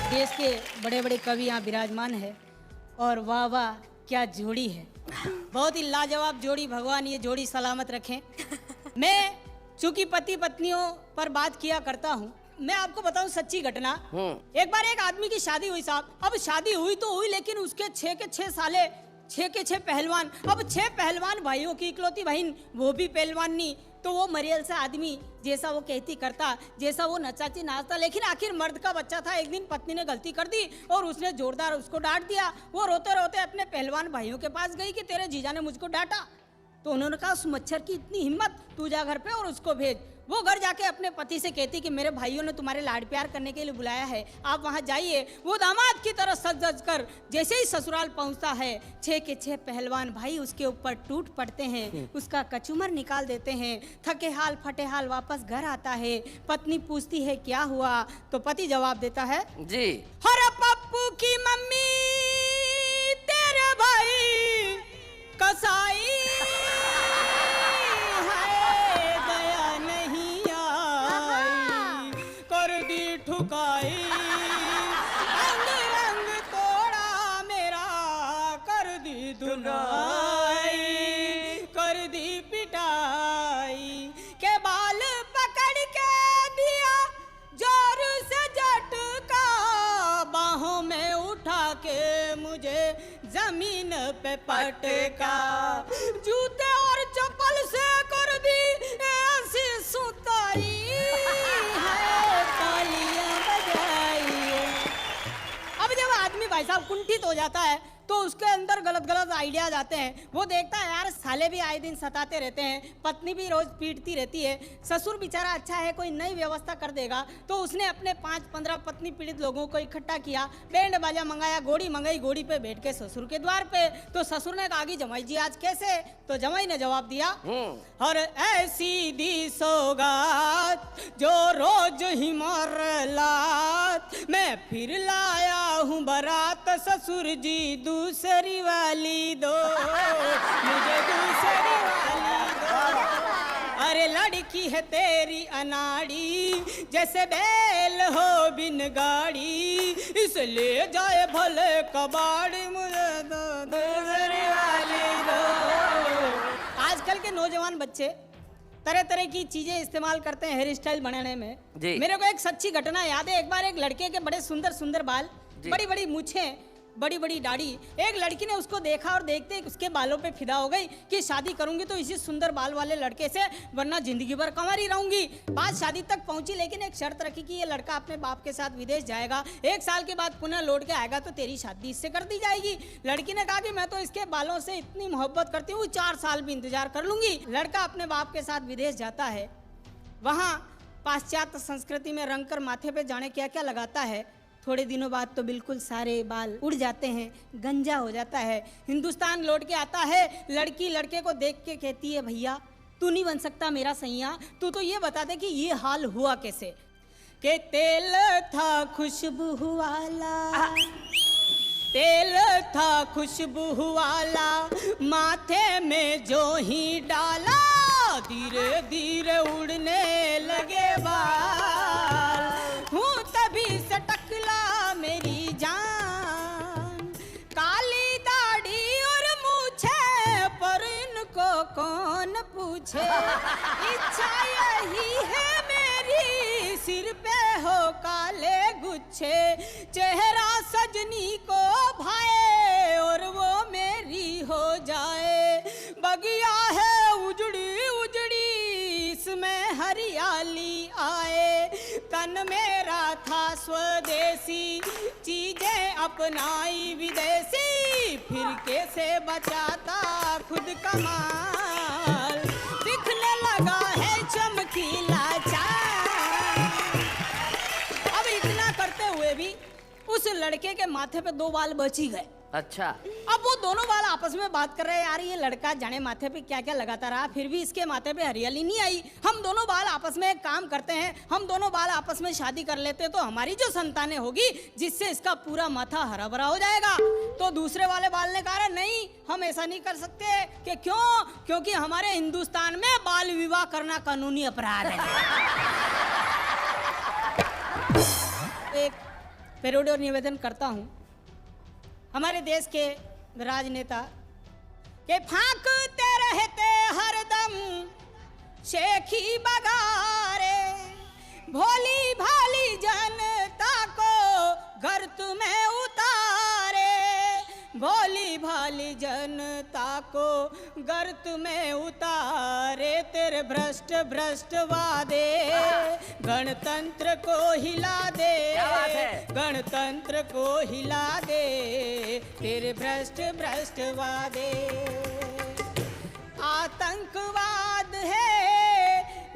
देश के बड़े बड़े कवि यहाँ विराजमान है और वाह वाह क्या जोड़ी है। बहुत ही लाजवाब जोड़ी, भगवान ये जोड़ी सलामत रखें। मैं चूंकि पति पत्नियों पर बात किया करता हूँ, मैं आपको बताऊं सच्ची घटना। एक बार एक आदमी की शादी हुई साहब। अब शादी हुई तो हुई, लेकिन उसके 6 के 6 साले, 6 के 6 पहलवान। अब 6 पहलवान भाइयों की इकलौती बहन, वो भी पहलवान नहीं, तो वो मरियल सा आदमी जैसा वो कहती करता, जैसा वो नचाची नाचता। लेकिन आखिर मर्द का बच्चा था। एक दिन पत्नी ने गलती कर दी और उसने जोरदार उसको डांट दिया। वो रोते रोते अपने पहलवान भाइयों के पास गई कि तेरे जीजा ने मुझको डांटा। तो उन्होंने कहा उस मच्छर की इतनी हिम्मत, तू जा घर पे और उसको भेज। वो घर जाके अपने पति से कहती कि मेरे भाइयों ने तुम्हारे लाड प्यार करने के लिए बुलाया है, आप वहां जाइए। वो दामाद की तरह सज सज कर जैसे ही ससुराल पहुंचता है, 6 के 6 पहलवान भाई उसके ऊपर टूट पड़ते हैं, उसका कचूमर निकाल देते हैं। थके हाल फटे हाल वापस घर आता है। पत्नी पूछती है क्या हुआ, तो पति जवाब देता है जी, हरे पप्पू की मम्मी तेरे भाई कसाई ठुकाई, रंग रंग तोड़ा मेरा, कर दी धुनाई, कर दी पिटाई, के बाल पकड़ के दिया जोर से झटका, बाहों में उठा के मुझे जमीन पे पटका, जूते और चप्पल से कर दी ऐसी सुताई, आदमी भाई साहब कुंठित हो जाता है तो उसके अंदर गलत गलत आइडियाज आते हैं। वो देखता है यार साले भी आए दिन सताते रहते हैं, पत्नी भी रोज पीटती रहती है, ससुर बेचारा अच्छा है कोई नई व्यवस्था कर देगा। तो उसने अपने 5-15 पत्नी पीड़ित लोगों को इकट्ठा किया, बैंड बाजा मंगाया, घोड़ी मंगाई, घोड़ी पे बैठ के ससुर के द्वार पे। तो ससुर ने कहा कि जमाई जी आज कैसे, तो जमाई ने जवाब दिया और ऐसी दी सौगात जो रोज ही मर लात, मैं फिर लाया हूँ बारात, ससुर जी दूसरी वाली दो, मुझे दूसरी वाली दो। अरे लड़की है तेरी अनाड़ी, जैसे बैल हो बिन गाड़ी, इसलिए जाए भले कबाड़ी, मुझे दो दूसरी वाली दो। आजकल के नौजवान बच्चे तरह तरह की चीजें इस्तेमाल करते हैं हेयर स्टाइल बनाने में। मेरे को एक सच्ची घटना याद है। एक बार एक लड़के के बड़े सुंदर सुंदर बाल, बड़ी बड़ी मूछें, बड़ी बड़ी दाढ़ी। एक लड़की ने उसको देखा और देखते ही उसके बालों पे फिदा हो गई कि शादी करूंगी तो इसी सुंदर बाल वाले लड़के से, वरना जिंदगी भर कंवारी रहूंगी। बात शादी तक पहुंची, लेकिन एक शर्त रखी कि ये लड़का अपने बाप के साथ विदेश जाएगा, 1 साल के बाद पुनः लौट के आएगा तो तेरी शादी इससे कर दी जाएगी। लड़की ने कहा कि मैं तो इसके बालों से इतनी मोहब्बत करती हूँ, 4 साल भी इंतजार कर लूंगी। लड़का अपने बाप के साथ विदेश जाता है, वहाँ पाश्चात्य संस्कृति में रंग कर माथे पे जाने क्या क्या लगाता है। थोड़े दिनों बाद तो बिल्कुल सारे बाल उड़ जाते हैं, गंजा हो जाता है। हिंदुस्तान लौट के आता है, लड़की लड़के को देख के कहती है भैया तू नहीं बन सकता मेरा सैया, तू तो ये बता दे कि ये हाल हुआ कैसे। के तेल था खुशबू वाला, तेल था खुशबू वाला, माथे में जो ही डाला, धीरे धीरे उड़ने लगे बाल, हूँ तभी से टकला मेरी जान, काली दाढ़ी और मूछे पर इनको कौन पूछे, इच्छा यही है मेरी सिर पे हो काले गुच्छे, चेहरा सजनी को भाए और वो मेरी हो जाए, बगिया है उजड़ी उजड़ी इसमें हरियाली आए, तन मेरा था स्वदेशी चीजें अपनाई विदेशी, फिर कैसे बचाता खुद कमाल, दिखने लगा है चमकीला चाल। अब इतना करते हुए भी उस लड़के के माथे पे 2 बाल बच ही गए। अच्छा, अब वो दोनों बाल आपस में बात कर रहे हैं, यार ये लड़का जाने माथे पे क्या क्या लगाता रहा, फिर भी इसके माथे पे हरियाली नहीं आई। हम दोनों बाल आपस में एक काम करते हैं, हम दोनों बाल आपस में शादी कर लेते हैं तो हमारी जो संतानें होगी जिससे इसका पूरा माथा हरा भरा हो जाएगा। तो दूसरे वाले बाल ने कहा नहीं हम ऐसा नहीं कर सकते। कि क्यों? क्योंकि हमारे हिंदुस्तान में बाल विवाह करना कानूनी अपराध है। एक पेरोडी और निवेदन करता हूँ हमारे देश के राजनेता के फांकते रहते हरदम शेखी बगारे, भोली भाली जनता को गर्त में उतारे, भोली भाली जनता को गर्त में उतारे, तेरे भ्रष्ट भ्रष्ट वादे गणतंत्र को हिला दे, गणतंत्र को हिला दे, तेरे भ्रष्ट भ्रष्ट वादे। आतंकवाद है,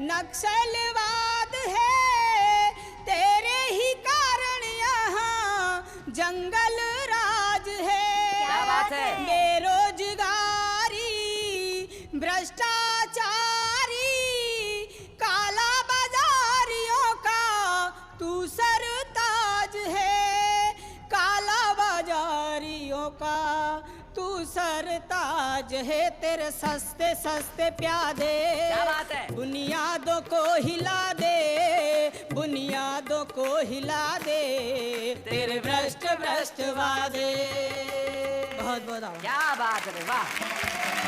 नक्सलवाद है, तेरे ही कारण यहाँ जंगल राज है। क्या बात है? बेरोजगारी, भ्रष्टाचारी, काला बाजारियों का तू सरताज है, काला बाजारियों का तू सरताज है, तेरे सस्ते सस्ते प्यादे क्या बात है? बुनियादों को हिला दे, बुनियादों को हिला दे, तेरे भ्रष्ट भ्रष्ट वादे। बहुत बहुत आभार। क्या बात है, वाह।